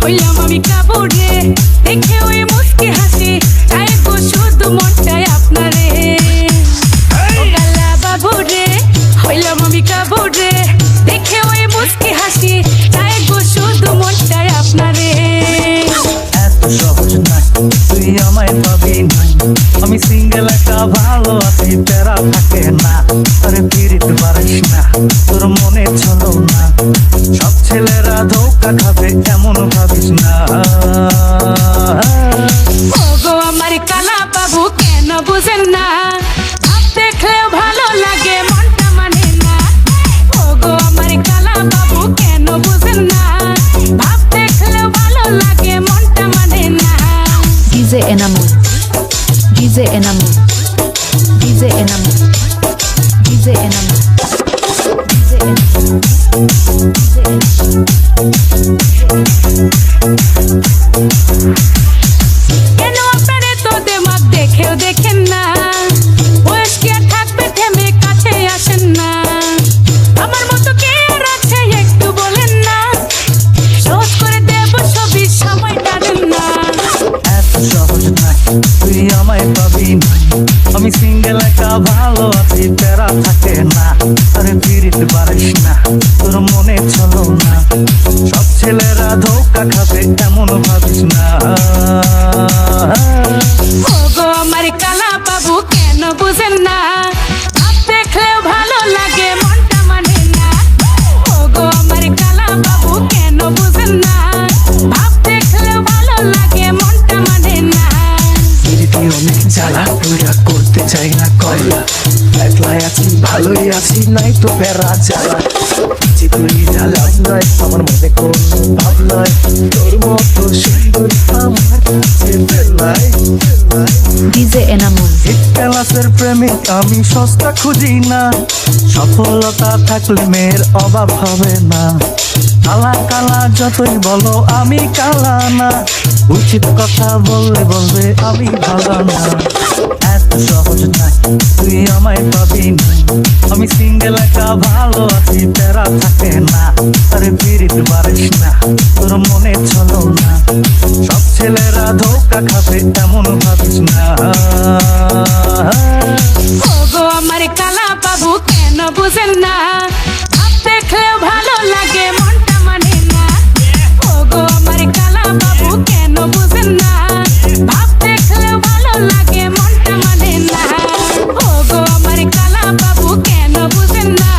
হইলাম আমি কাবুরে, দেখে ওই মুস্কি হাসি, চাই গো শুধু মনটাই আপনারে। ও গাল্লা বাবুরে, হইলাম আমি কাবুরে, দেখে ওই মুস্কি হাসি, চাই গো শুধু মনটাই আপনারে। এত সহজ না তুই আমায় পাবি না, আমি সিঙ্গেল একা ভালো আছি, প্যারা থাকে না। আরে ফিরিতে পারিস না, তোর মনে চলো না, সব ছেলেরা ধোকা খাবে এমন ভাবিস না। ও গো আমার কালা বাবু কেন বুঝেন না, ভাব দেখলেও ভালো লাগে মনটা মানে না। ও গো আমার কালা বাবু কেন বুঝেন না, ভাব দেখলেও ভালো লাগে মনটা মানে না। DJ Enamul, DJ Enamul, DJ Enamul, DJ Enamul, DJ Enamul, DJ কেন আপনারে তো দেমাগ দেখেও দেখেন না, বয়স কি আর থাকবে থেমে কাছে আসেন না। আমার মতো কে আর আছে একটু বলেন না, সহজ করে দেব ছবি সময়টা দেন না। এত সহজ না তুই আমায় পাবি না, আমি সিঙ্গেল একা ভালো আছি, প্যারা থাকে না। আরে ফিরিতে পারিস না, তোর মনে চলো না, সব ছেলেরা ধোকা খাবে এমন ভাবিস না। ও গো আমার কালা বাবু কেন বুঝেন না, ভাব দেখলেও ভালো লাগে মনটা মানে না। ও গো আমার কালা বাবু কেন বুঝেন না, ভাব দেখলেও ভালো লাগে মনটা মানে না। ফিরিতে অনেক জ্বালা পুরা করতে চাই না কয়লা, একলাই আছি ভালোই আছি, নাই তো প্যারা জ্বালা। যে তুই জ্বালা নয় আমার মনে কোনো ভাব নয়, তোর মতো সুন্দর আমার কাছে বেলায়। DJ Enamul, ক্লাসের প্রেমিক আমি সস্তা খুঁজি না, সফলতা থাকলে মেয়ের অভাব হবে না। কালা কালা যতই বলো আমি কালা না, উচিত কথা বললে বলবে আমি ভালো না। এত সহজ না তুই আমায় পাবি না, আমি সিঙ্গেল একা ভালো আছি, প্যারা থাকে না। আরে ফিরিতে পারিস না, তোর মনে চলো না, সব ছেলেরা ধোকা খাবে এমন ভাবিস না। ও গো আমার কালা বাবু কেন বুঝেন না, ভাব দেখলেও ভালো লাগে মনটা মানে না। ও গো আমার কালা বাবু কেন বুঝেন না, ভাব দেখলেও ভালো লাগে মনটা মানে না। ও গো আমার কালা বাবু কেন বুঝেন না,